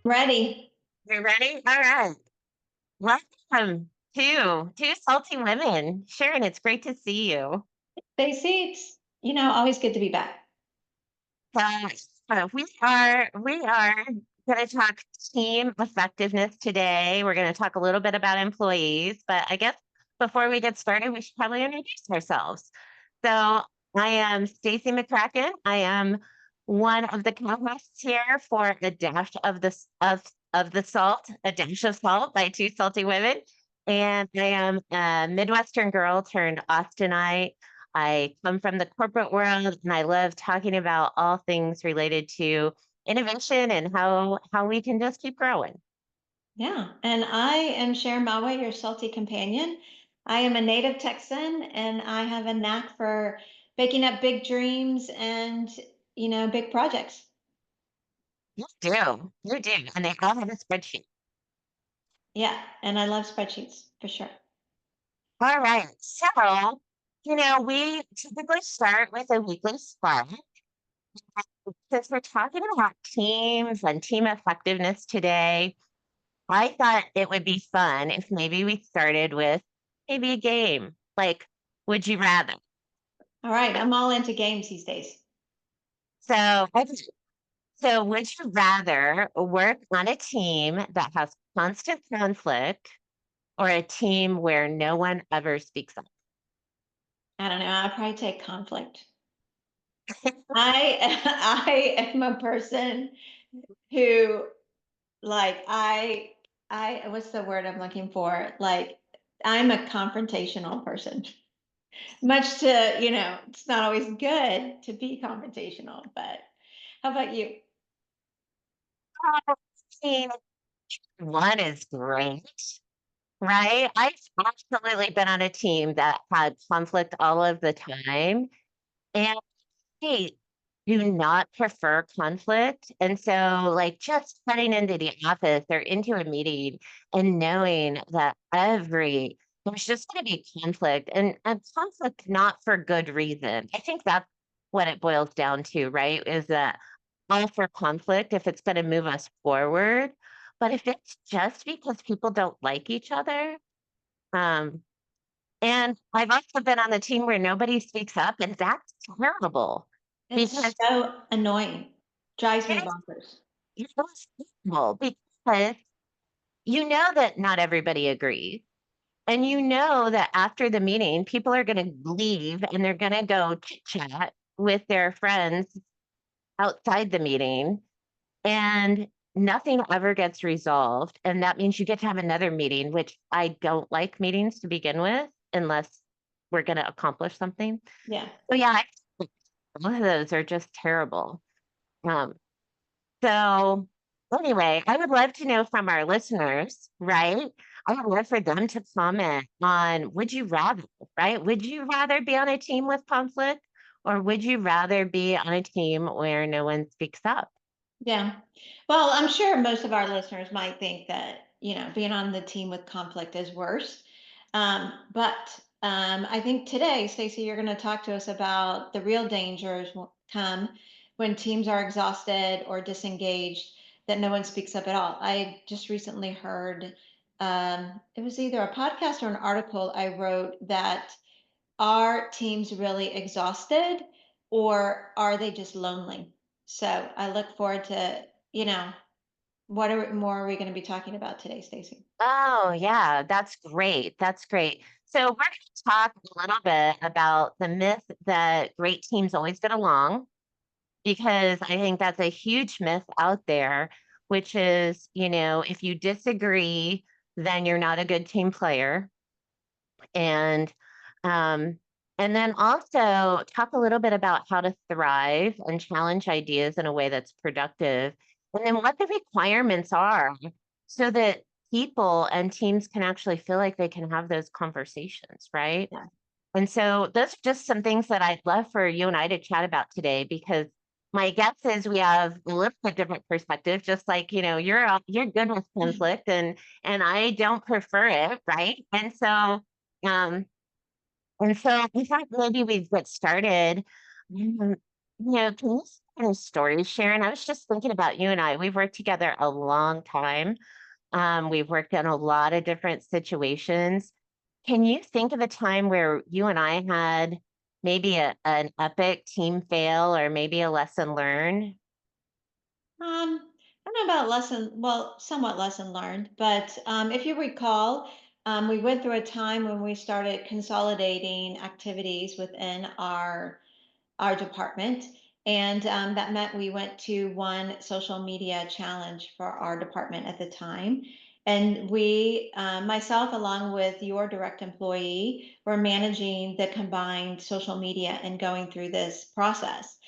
Ready. You ready? All right. Welcome to Two Salty Women. Sharon, it's great to see you. Stacy, it's, always good to be back. So, we are going to talk team effectiveness today. We're going to talk a little bit about employees, but I guess before we get started, we should probably introduce ourselves. So, I am Stacy McCracken. I am one of the co-hosts here for a dash of the salt, a dash of salt by Two Salty Women, and I am a Midwestern girl turned Austinite. I come from the corporate world and I love talking about all things related to innovation and how we can just keep growing. Yeah. And I am Sharon Mawet, your salty companion. I am a native Texan and I have a knack for baking up big dreams and, big projects. You do, and they all have a spreadsheet. Yeah. And I love spreadsheets for sure. All right, so we typically start with a weekly spark because we're talking about teams and team effectiveness today. I thought it would be fun if maybe we started with maybe a game like Would You Rather? All right. I'm all into games these days. So, okay, so would you rather work on a team that has constant conflict or a team where no one ever speaks up? I don't know. I'll probably take conflict. I I am a person who I what's the word I'm looking for? Like I'm a confrontational person. Much to, it's not always good to be confrontational, but how about you? Oh, team one is great, right? I've absolutely been on a team that had conflict all of the time. And I do not prefer conflict. And so, like, just heading into the office or into a meeting and knowing that there's just going to be conflict and conflict not for good reason. I think that's what it boils down to, right? Is that all for conflict if it's going to move us forward. But if it's just because people don't like each other, um, and I've also been on the team where nobody speaks up, and that's terrible because It's so annoying. Drives me it's bonkers. irresponsible because you know that not everybody agrees. And you know that after the meeting, people are going to leave and they're going to go chit chat with their friends outside the meeting, and nothing ever gets resolved. And that means you get to have another meeting, which I don't like meetings to begin with, unless we're going to accomplish something. Yeah. So yeah, both of those are just terrible. Um, so anyway, I would love to know from our listeners, right? I would love for them to comment on would you rather, right? Would you rather be on a team with conflict or would you rather be on a team where no one speaks up? Yeah. Well, I'm sure most of our listeners might think that, being on the team with conflict is worse. But I think today, Stacey, you're going to talk to us about the real dangers will come when teams are exhausted or disengaged, that no one speaks up at all. I just recently heard it was either a podcast or an article I wrote that are teams really exhausted or are they just lonely? So I look forward to, more are we going to be talking about today, Stacey? Oh, yeah, that's great. That's great. So, we're going to talk a little bit about the myth that great teams always get along, because I think that's a huge myth out there, which is, if you disagree, then you're not a good team player. And um, and then also talk a little bit about how to thrive and challenge ideas in a way that's productive, and then what the requirements are so that people and teams can actually feel like they can have those conversations, right? Yeah. And so those are just some things that I'd love for you and I to chat about today, because my guess is we have a little bit different perspective, just like, you're good with conflict and I don't prefer it, right? Um and so I thought maybe we'd get started. Can you kind of stories, Sharon. I was just thinking about you and I. We've worked together a long time. We've worked in a lot of different situations. Can you think of a time where you and I had maybe an epic team fail or maybe a lesson learned? I don't know about well, somewhat lesson learned, but if you recall, we went through a time when we started consolidating activities within our department. And that meant we went to one social media challenge for our department at the time. And myself, along with your direct employee, were managing the combined social media and going through this process.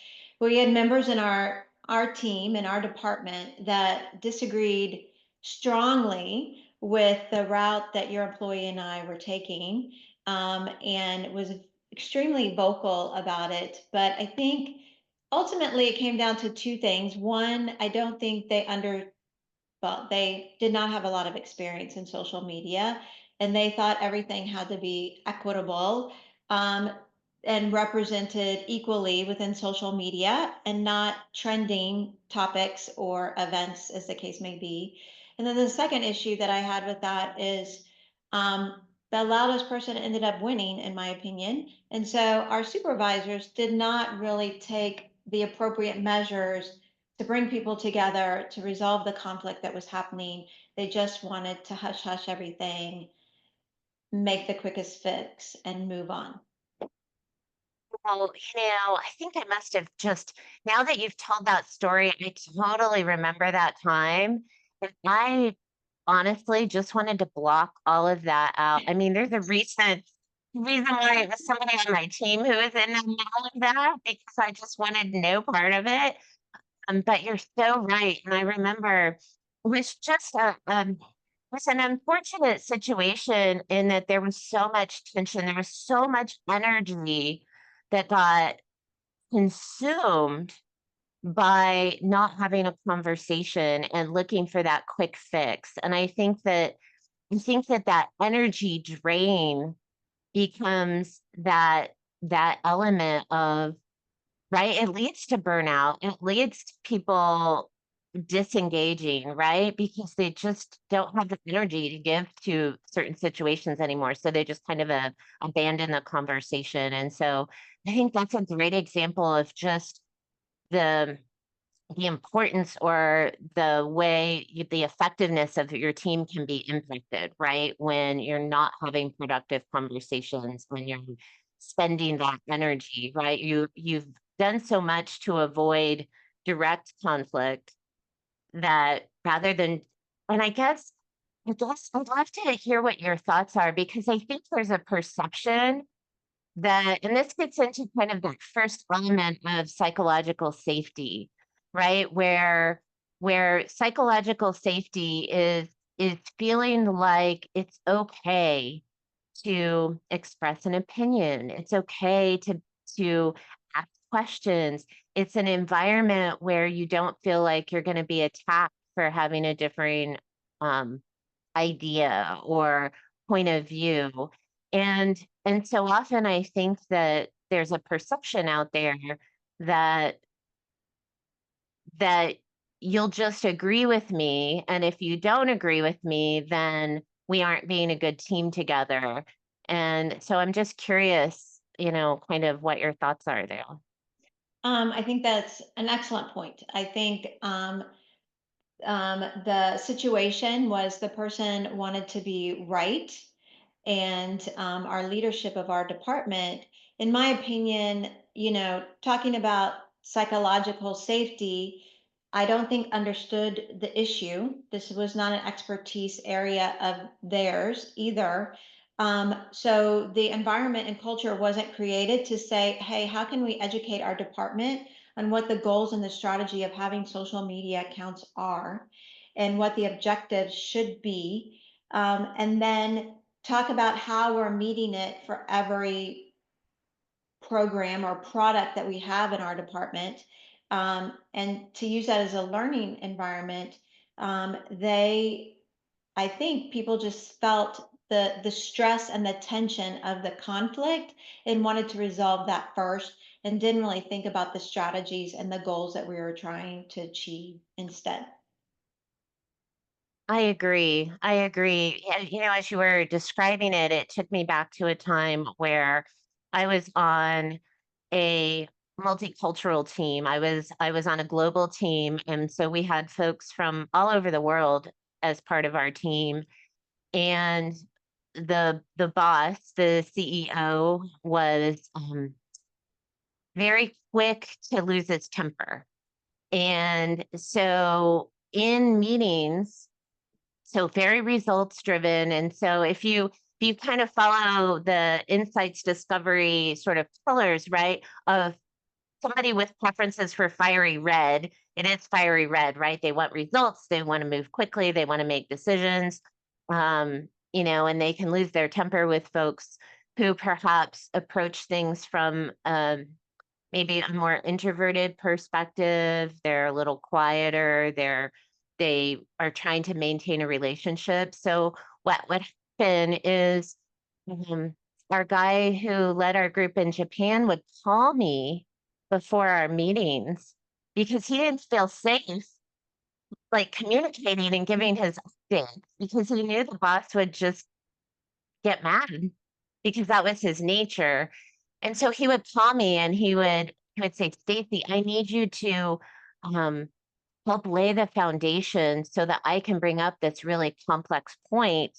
We had members in our team and our department that disagreed strongly with the route that your employee and I were taking, and was extremely vocal about it. But I think ultimately it came down to two things. One, I don't think they did not have a lot of experience in social media, and they thought everything had to be equitable, um, and represented equally within social media and not trending topics or events, as the case may be. And then the second issue that I had with that is, the loudest person ended up winning, in my opinion. And so our supervisors did not really take the appropriate measures to bring people together to resolve the conflict that was happening. They just wanted to hush hush everything, make the quickest fix, and move on. Well, I think I must have just, now that you've told that story, I totally remember that time. And I honestly just wanted to block all of that out. I mean, there's a reason why it was somebody on my team who was in the middle of that because I just wanted no part of it. But you're so right. And I remember it was just it was an unfortunate situation in that there was so much tension, there was so much energy that got consumed by not having a conversation and looking for that quick fix. And I think that energy drain becomes that element of, right? It leads to burnout. It leads to people disengaging, right? Because they just don't have the energy to give to certain situations anymore. So they just kind of abandon the conversation. And so I think that's a great example of just the the importance or the way the effectiveness of your team can be impacted, right? When you're not having productive conversations, when you're spending that energy, right? You've done so much to avoid direct conflict that rather than, and I guess I'd love to hear what your thoughts are because I think there's a perception that, and this gets into kind of that first element of psychological safety, right? Where psychological safety is feeling like it's okay to express an opinion. It's okay to ask questions. It's an environment where you don't feel like you're going to be attacked for having a differing um, idea or point of view. And so often I think that there's a perception out there that that you'll just agree with me, and if you don't agree with me, then we aren't being a good team together. And so I'm just curious, kind of what your thoughts are there. I think that's an excellent point. I think the situation was the person wanted to be right, and our leadership of our department, in my opinion, talking about psychological safety, I don't think understood the issue. This was not an expertise area of theirs either. So the environment and culture wasn't created to say, hey, how can we educate our department on what the goals and the strategy of having social media accounts are and what the objectives should be, and then talk about how we're meeting it for every program or product that we have in our department, and to use that as a learning environment. They I think people just felt the stress and the tension of the conflict and wanted to resolve that first and didn't really think about the strategies and the goals that we were trying to achieve instead. I agree. I agree. As you were describing it, it took me back to a time where I was on a multicultural team. I was on a global team, and so we had folks from all over the world as part of our team. And the boss, the CEO, was very quick to lose his temper. And so in meetings, so very results driven. And so if you kind of follow the insights discovery sort of pillars, right, of somebody with preferences for fiery red, it is fiery red, right? They want results, they want to move quickly, they want to make decisions. And they can lose their temper with folks who perhaps approach things from maybe a more introverted perspective. They're a little quieter. They are trying to maintain a relationship. So what happened is um, our guy who led our group in Japan would call me before our meetings because he didn't feel safe like communicating and giving his updates because he knew the boss would just get mad because that was his nature. And so he would call me and he would say, "Stacy, I need you to um, help lay the foundation so that I can bring up this really complex point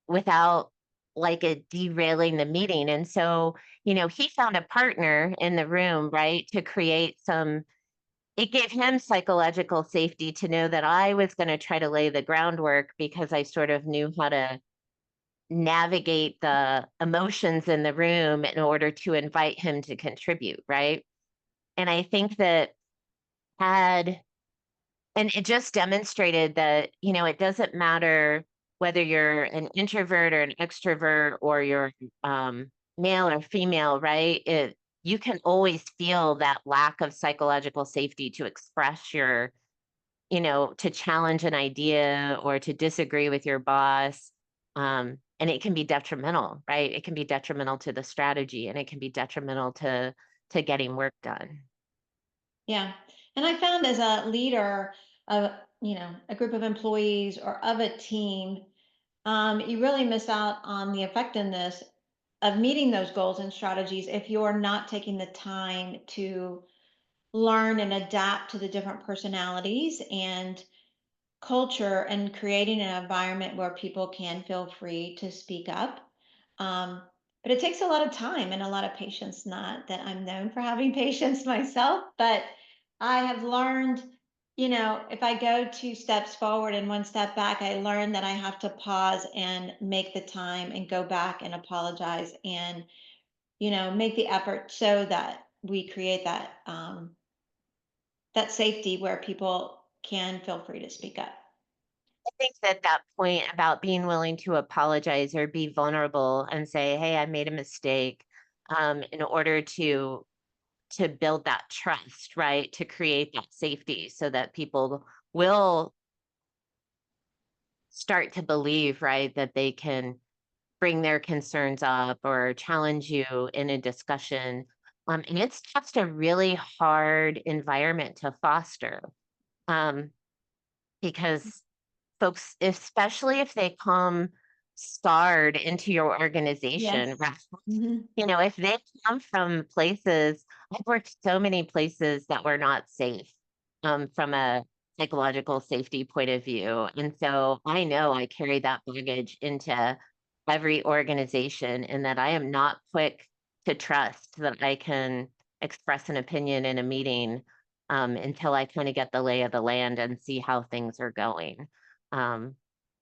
without like it derailing the meeting." And so, he found a partner in the room, right, to create some. It gave him psychological safety to know that I was going to try to lay the groundwork because I sort of knew how to navigate the emotions in the room in order to invite him to contribute, right? And I think that had and it just demonstrated that, it doesn't matter whether you're an introvert or an extrovert or you're male or female, right? You can always feel that lack of psychological safety to express to challenge an idea or to disagree with your boss. And it can be detrimental, right? It can be detrimental to the strategy and it can be detrimental to getting work done. Yeah. And I found as a leader of, a group of employees or of a team, you really miss out on the effectiveness of meeting those goals and strategies if you're not taking the time to learn and adapt to the different personalities and culture and creating an environment where people can feel free to speak up. Um, but it takes a lot of time and a lot of patience. Not that I'm known for having patience myself, but I have learned, if I go 2 steps forward and 1 step back, I learned that I have to pause and make the time and go back and apologize and, make the effort so that we create that safety where people can feel free to speak up. I think that point about being willing to apologize or be vulnerable and say, "Hey, I made a mistake," in order to build that trust, right? To create that safety so that people will start to believe, right, that they can bring their concerns up or challenge you in a discussion. And it's just a really hard environment to foster um, because folks, especially if they come scarred into your organization, Yes. right? Hmm. If they come from places, I've worked so many places that were not safe from a psychological safety point of view. And so I know I carry that baggage into every organization and that I am not quick to trust that I can express an opinion in a meeting until I kind of get the lay of the land and see how things are going. Um,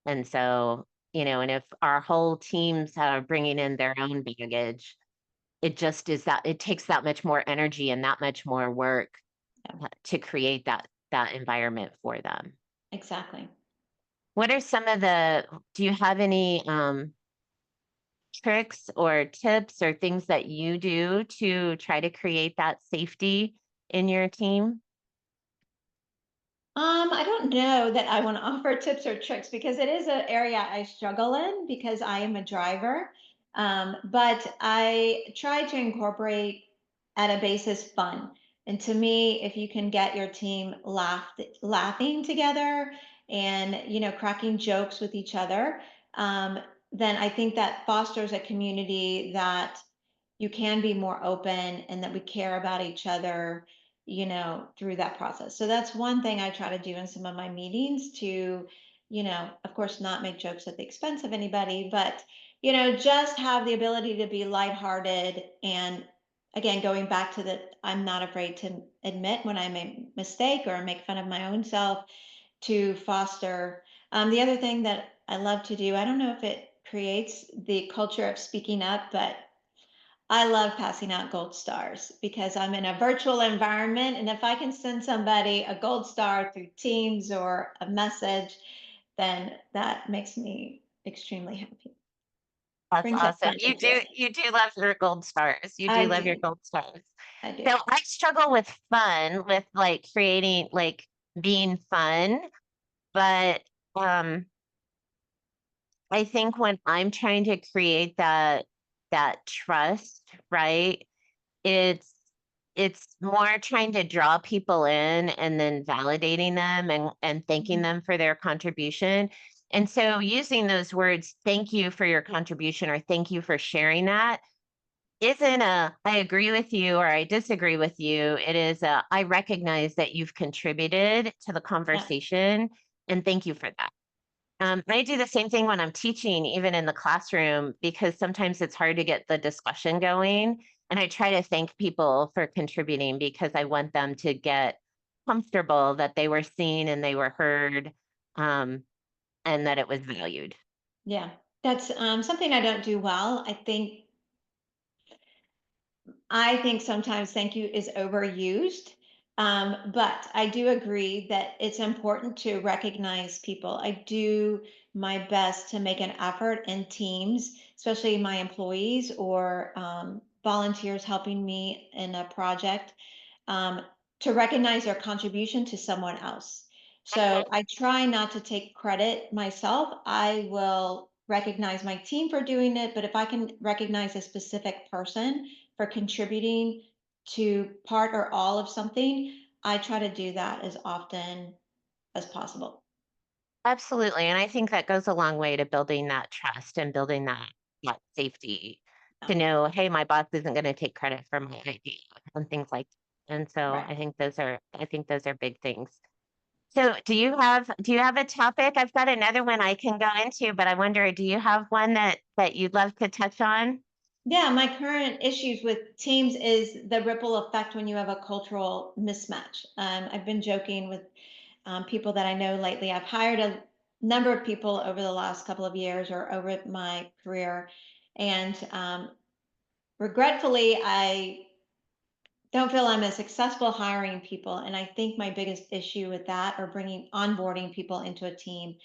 and so, and if our whole teams are bringing in their own baggage, it just is that it takes that much more energy and that much more work Yeah, to create that environment for them. exactly. What are some of the do you have any tricks or tips or things that you do to try to create that safety in your team? I don't know that I want to offer tips or tricks because it is an area I struggle in because I am a driver. But I try to incorporate at a basis fun. And to me, if you can get your team laughing together and cracking jokes with each other, um, then I think that fosters a community that you can be more open and that we care about each other, through that process. So that's one thing I try to do in some of my meetings to, of course, not make jokes at the expense of anybody, but, just have the ability to be lighthearted. And again, going back to that, I'm not afraid to admit when I make a mistake or make fun of my own self to foster. The other thing that I love to do, I don't know if it creates the culture of speaking up, but I love passing out gold stars because I'm in a virtual environment. And if I can send somebody a gold star through Teams or a message, then that makes me extremely happy. That's Brings that awesome. fun into it. You do love your gold stars. You do I love your do. gold stars. I do. So I struggle with fun, with like creating, like being fun, but um I think when I'm trying to create that trust, right? It's it's more trying to draw people in and then validating them and thanking Mhm. them for their contribution. And so using those words, thank you for your contribution or thank you for sharing that, isn't a I agree with you or I disagree with you. It is a I recognize that you've contributed to the Yeah. conversation and thank you for that. I do the same thing when I'm teaching, even in the classroom, because sometimes it's hard to get the discussion going. And I try to thank people for contributing because I want them to get comfortable that they were seen and they were heard, um, and that it was valued. Yeah. That's something I don't do well. I think sometimes thank you is overused. But I do agree that it's important to recognize people. I do my best to make an effort in teams, especially my employees or volunteers helping me in a project, um, to recognize their contribution to someone else. So I try not to take credit myself. I will recognize my team for doing it, but if I can recognize a specific person for contributing to part or all of something, I try to do that as often as possible. Absolutely. And I think that goes a long way to building that trust and building that safety Yeah, to know, hey, my boss isn't going to take credit for my idea and things like that. And so right. I think those are big things. So do you have a topic? I've got another one I can go into, but I wonder, do you have one that you'd love to touch on? Yeah, my current issues with teams is the ripple effect when you have a cultural mismatch. I've been joking with people that I know lately. I've hired a number of people over the last couple of years or over my career, and regretfully, I don't feel I'm a successful hiring people. And I think my biggest issue with that or bringing onboarding people into a team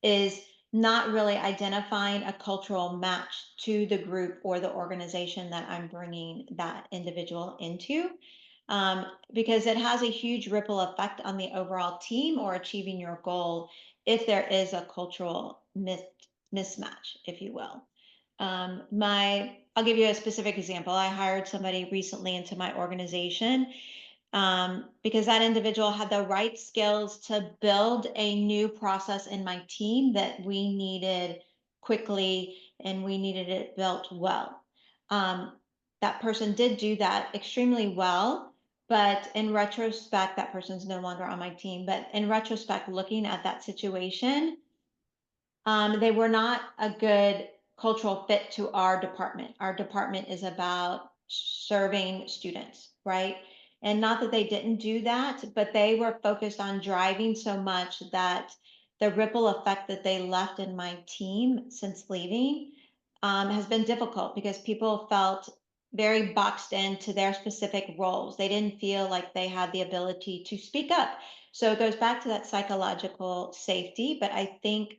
is not really identifying a cultural match to the group or the organization that I'm bringing that individual into. Because it has a huge ripple effect on the overall team or achieving your goal if there is a cultural mismatch, if you will. I'll give you a specific example. I hired somebody recently into my organization because that individual had the right skills to build a new process in my team that we needed quickly and we needed it built well. Um, that person did do that extremely well, but in retrospect, that person's no longer on my team. But in retrospect, looking at that situation, they were not a good cultural fit to our department. Our department is about serving students, right? And not that they didn't do that, but they were focused on driving so much that the ripple effect that they left in my team since leaving has been difficult because people felt very boxed into their specific roles. They didn't feel like they had the ability to speak up. So it goes back to that psychological safety, but I think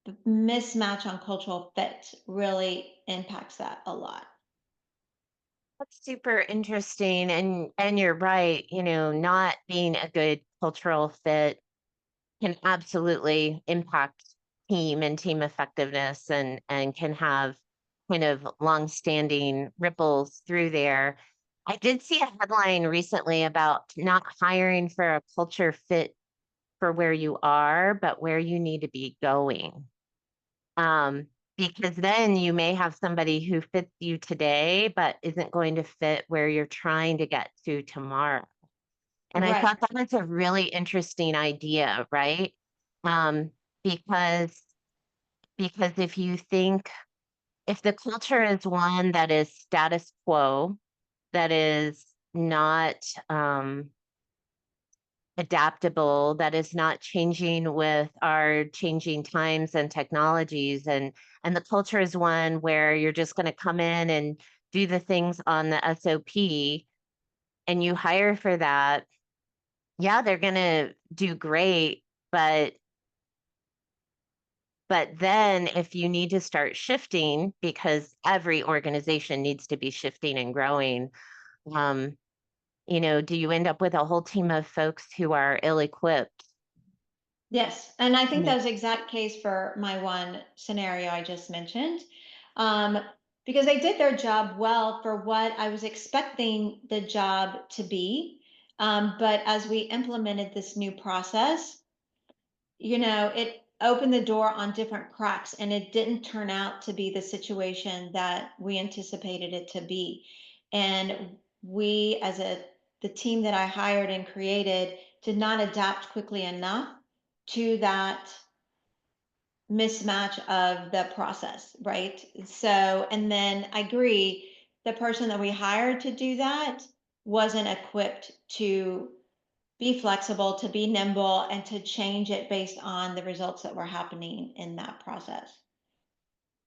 the mismatch on cultural fit really impacts that a lot. That's super interesting. And you're right, not being a good cultural fit can absolutely impact team and team effectiveness and can have kind of long-standing ripples through there. I did see a headline recently about not hiring for a culture fit for where you are, but where you need to be going. Um, because then you may have somebody who fits you today, but isn't going to fit where you're trying to get to tomorrow. And I Right. thought that was a really interesting idea, right? Um, because if you think if the culture is one that is status quo, that is not adaptable, that is not changing with our changing times and technologies, and the culture is one where you're just going to come in and do the things on the SOP, and you hire for that. Yeah, they're going to do great, but then if you need to start shifting, because every organization needs to be shifting and growing, um, do you end up with a whole team of folks who are ill-equipped? Yes, and I think Yeah. that was the exact case for my one scenario I just mentioned. Um, because they did their job well for what I was expecting the job to be. But as we implemented this new process, it opened the door on different cracks and it didn't turn out to be the situation that we anticipated it to be. And we, the team that I hired and created, did not adapt quickly enough to that mismatch of the process, right? So, and then I agree, the person that we hired to do that wasn't equipped to be flexible, to be nimble, and to change it based on the results that were happening in that process.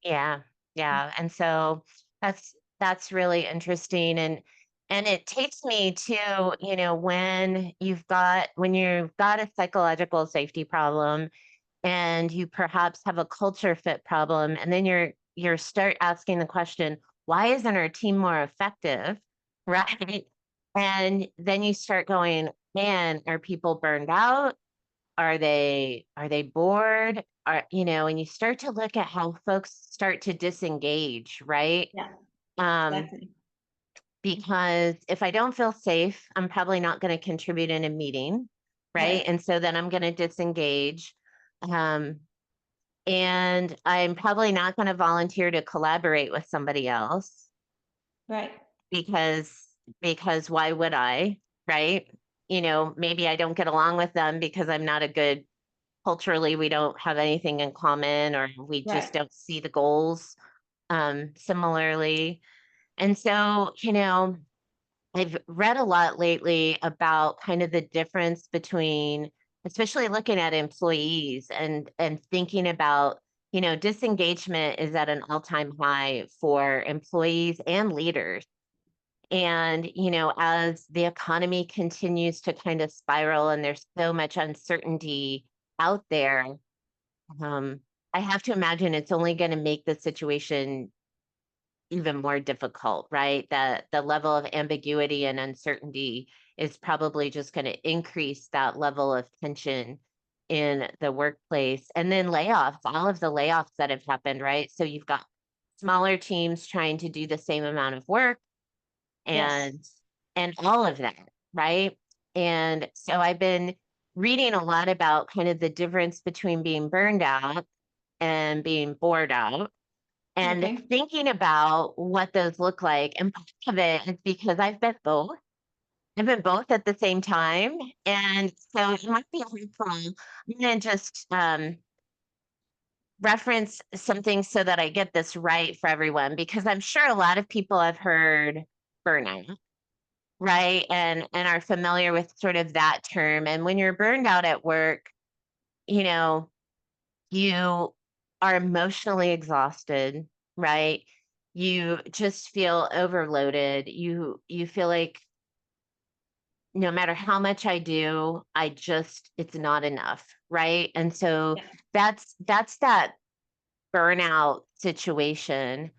Yeah, yeah, and so that's really interesting, and it takes me to, when you've got a psychological safety problem and you perhaps have a culture fit problem, and then you're start asking the question, why isn't our team more effective? Right? And then you start going, man, are people burned out? Are they bored? And you start to look at how folks start to disengage, right? Yeah, Um, exactly. because if I don't feel safe, I'm probably not going to contribute in a meeting, right? Right, And so then I'm going to disengage. Um, and I'm probably not going to volunteer to collaborate with somebody else right, because why would I? Right? Maybe I don't get along with them because I'm not a good culturally, we don't have anything in common, or we just right. don't see the goals similarly. And so, I've read a lot lately about kind of the difference between, especially looking at employees and thinking about, disengagement is at an all-time high for employees and leaders. And, as the economy continues to kind of spiral and there's so much uncertainty out there, um, I have to imagine it's only going to make the situation even more difficult, right? The level of ambiguity and uncertainty is probably just going to increase that level of tension in the workplace. And then layoffs, all of the layoffs that have happened, right? So you've got smaller teams trying to do the same amount of work Yes. and all of that, right? And so I've been reading a lot about kind of the difference between being burned out and being bored out and Okay. thinking about what those look like. And part of it is because I've been both. I've been both at the same time. And so it might be helpful. I'm going to just reference something so that I get this right for everyone, because I'm sure a lot of people have heard burnout, right? And are familiar with sort of that term. And when you're burned out at work, you know, you are emotionally exhausted, right? You just feel overloaded. You feel like no matter how much I do, it's not enough, right? And so Yeah. that's that burnout situation.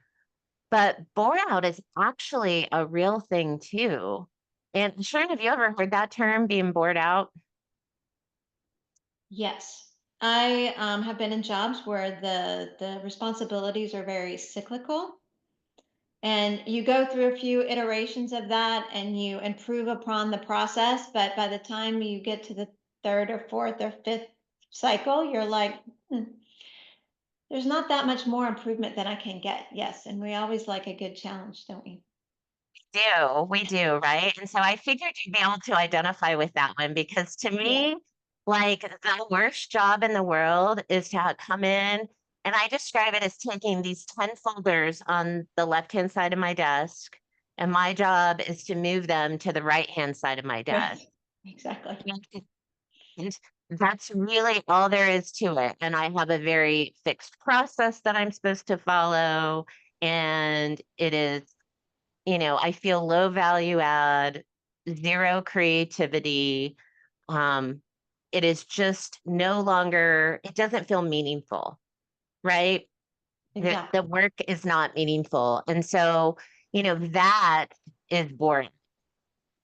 But burnout is actually a real thing too. And Sharon, have you ever heard that term, being bored out? Yes. I have been in jobs where the responsibilities are very cyclical And you go through a few iterations of that and you improve upon the process. But by the time you get to the third or fourth or fifth cycle, you're like, "Hmm, there's not that much more improvement than I can get." Yes. And we always like a good challenge, don't we? We do, right? And so I figured you'd be able to identify with that one because to Yeah. me, like the worst job in the world is to come in and I describe it as taking these 10 folders on the left-hand side of my desk, and my job is to move them to the right-hand side of my desk. Right. Exactly. And that's really all there is to it. And I have a very fixed process that I'm supposed to follow. And it is, I feel low value add, zero creativity. Um, it is just no longer, it doesn't feel meaningful, right? The Exactly. work is not meaningful. And so, that is boring.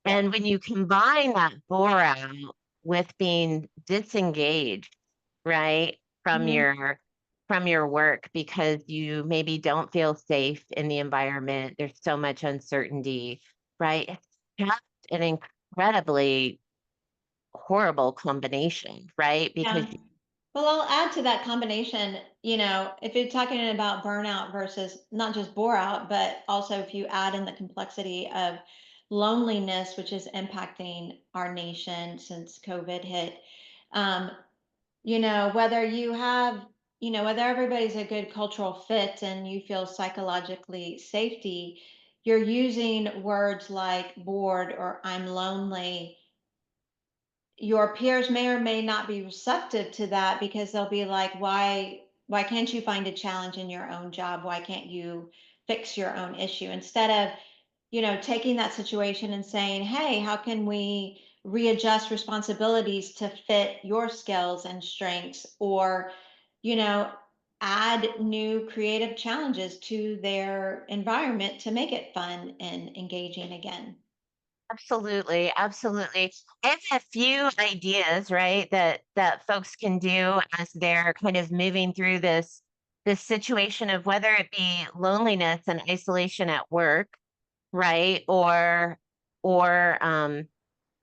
Yeah. And when you combine that bore out with being disengaged, right, from Hmm. your work because you maybe don't feel safe in the environment, there's so much uncertainty, right? It's just an incredibly horrible combination, right? Because Yeah. Well, I'll add to that combination, if you're talking about burnout versus not just bore out, but also if you add in the complexity of loneliness, which is impacting our nation since COVID hit, um, whether you have, whether everybody's a good cultural fit and you feel psychologically safety, you're using words like bored or I'm lonely. Your peers may or may not be receptive to that because they'll be like, why can't you find a challenge in your own job? Why can't you fix your own issue? Instead of, taking that situation and saying, hey, how can we readjust responsibilities to fit your skills and strengths, or, you know add new creative challenges to their environment to make it fun and engaging again. absolutely, absolutely. I have a few ideas, right, that folks can do as they're kind of moving through this situation of whether it be loneliness and isolation at work, right, or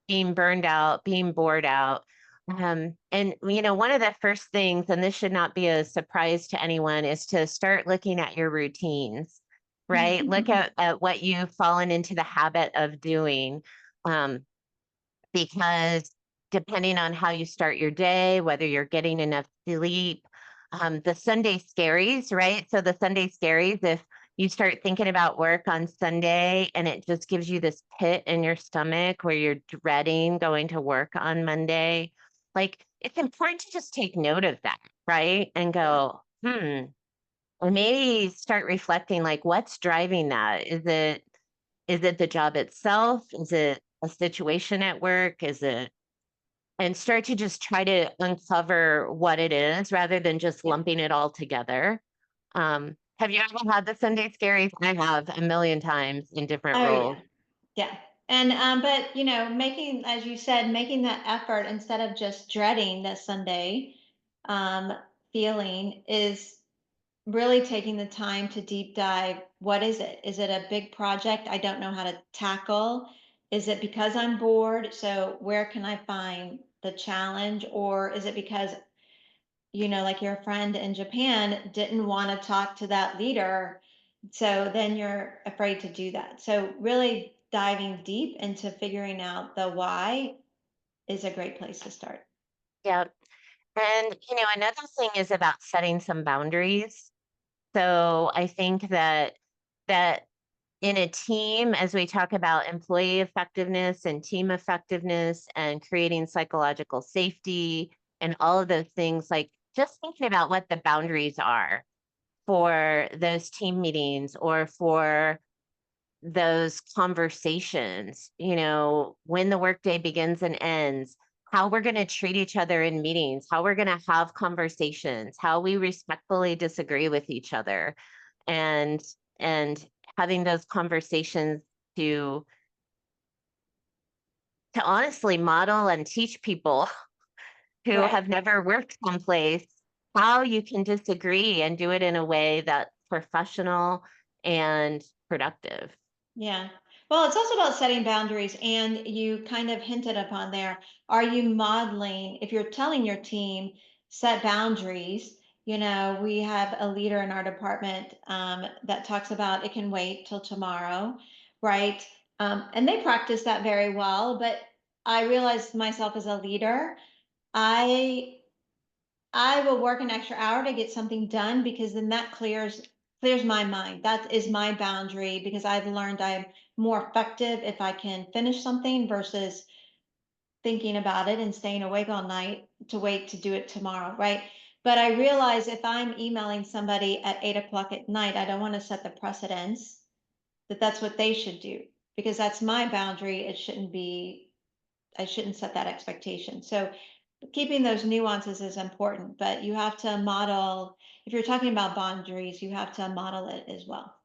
being burned out, being bored out. And one of the first things, and this should not be a surprise to anyone, is to start looking at your routines, right? Look at what you've fallen into the habit of doing. Um, because depending on how you start your day, whether you're getting enough sleep, the Sunday scaries, right? So the Sunday scaries, if you start thinking about work on Sunday and it just gives you this pit in your stomach where you're dreading going to work on Monday, like it's important to just take note of that, right? And Yeah. go, or maybe start reflecting like what's driving that? Is it the job itself? Is it a situation at work? Is it and start to just try to uncover what it is rather than just Yeah. lumping it all together. Have you ever had the Sunday scaries? I have a million times in different Oh roles. yeah. Yeah. And but making, as you said, making that effort instead of just dreading the Sunday um feeling is really taking the time to deep dive. What is it? Is it a big project I don't know how to tackle? Is it because I'm bored? So where can I find the challenge? Or is it because, like your friend in Japan didn't want to talk to that leader? So then you're afraid to do that. So really diving deep into figuring out the why is a great place to start. Yeah. And, another thing is about setting some boundaries. So I think that in a team, as we talk about employee effectiveness and team effectiveness and creating psychological safety and all of those things, like just thinking about what the boundaries are for those team meetings or for those conversations, when the workday begins and ends, how we're going to treat each other in meetings, how we're going to have conversations, how we respectfully disagree with each other, and and having those conversations to to honestly model and teach people who Right. have never worked someplace how you can disagree and do it in a way that's professional and productive. Yeah. Well, it's also about setting boundaries, and you kind of hinted upon there. Are you modeling, if you're telling your team, set boundaries? We have a leader in our department that talks about it can wait till tomorrow, right? And they practice that very well. But I realized myself as a leader, I I will work an extra hour to get something done because then that clears my mind. That is my boundary because I've learned I'm more effective if I can finish something versus thinking about it and staying awake all night to wait to do it tomorrow, right? But I realize if I'm emailing somebody at 8 o'clock at night, I don't want to set the precedence that that's what they should do because that's my boundary. I shouldn't set that expectation. So keeping those nuances is important, but you have to model, if you're talking about boundaries, you have to model it as well.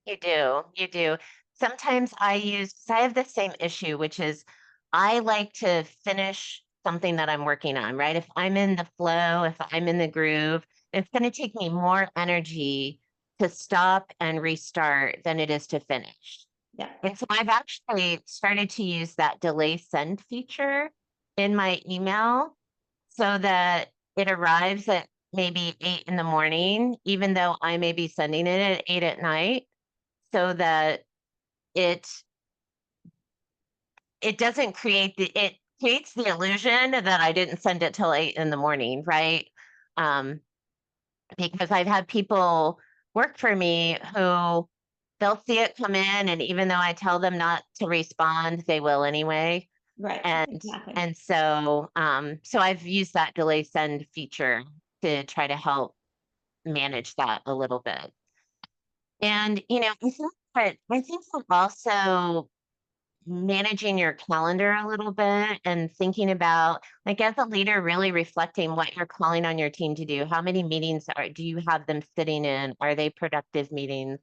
You do, you do. Sometimes I use 'cause I have the same issue, which is I like to finish something that I'm working on, right? If I'm in the flow, if I'm in the groove, it's going to take me more energy to stop and restart than it is to finish. Yeah. And so I've actually started to use that delay send feature in my email so that it arrives at maybe 8 in the morning, even though I may be sending it at 8 at night, so that it it doesn't create the it creates the illusion that I didn't send it till 8 in the morning, right? Um, because I've had people work for me who they'll see it come in, and even though I tell them not to respond, they will anyway. Right. And Exactly. so I've used that delay send feature to try to help manage that a little bit. And I think that also managing your calendar a little bit and thinking about, like, as a leader, really reflecting what you're calling on your team to do. How many meetings do you have them sitting in? Are they productive meetings?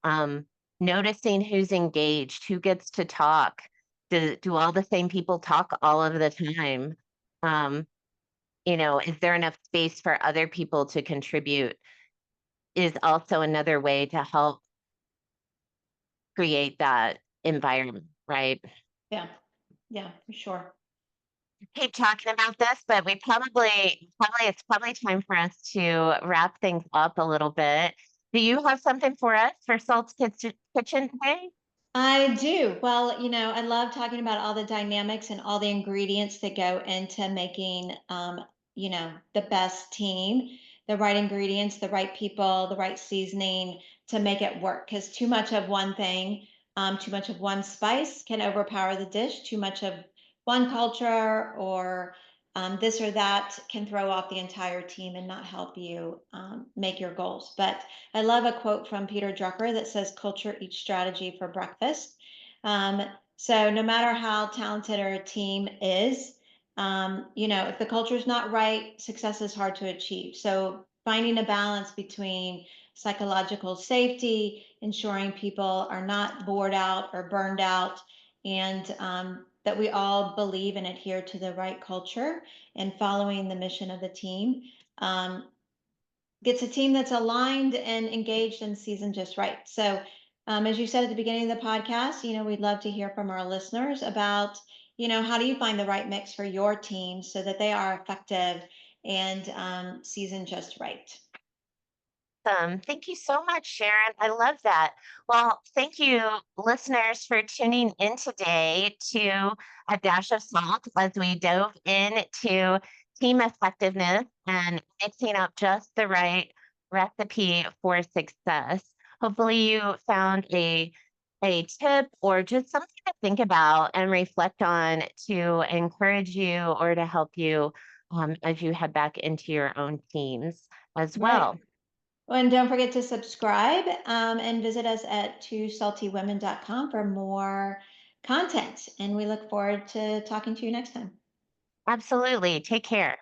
Um, Noticing who's engaged, who gets to talk. Do all the same people talk all of the time? Um, is there enough space for other people to contribute? Is also another way to help create that environment, right? Yeah. Yeah, for sure. Keep talking about this, but we probably it's probably time for us to wrap things up a little bit. Do you have something for us for Salt's Kitchen today? I do. Well, I love talking about all the dynamics and all the ingredients that go into making, the best team, the right ingredients, the right people, the right seasoning to make it work. Because too much of one thing, too much of one spice can overpower the dish. Too much of one culture or this or that can throw off the entire team and not help you make your goals. But I love a quote from Peter Drucker that says, "Culture eats strategy for breakfast." Um, so no matter how talented our team is, if the culture is not right, success is hard to achieve. So finding a balance between psychological safety, ensuring people are not bored out or burned out, and that we all believe and adhere to the right culture and following the mission of the team. Um, Gets a team that's aligned and engaged and seasoned just right. So, as you said at the beginning of the podcast, we'd love to hear from our listeners about, how do you find the right mix for your team so that they are effective and seasoned just right. Awesome. Thank you so much, Sharon. I love that. Well, thank you, listeners, for tuning in today to A Dash of Salt as we dove into team effectiveness and mixing up just the right recipe for success. Hopefully, you found a tip or just something to think about and reflect on to encourage you or to help you as you head back into your own teams as Right. well. And don't forget to subscribe and visit us at twosaltywomen.com for more content. And we look forward to talking to you next time. Absolutely. Take care.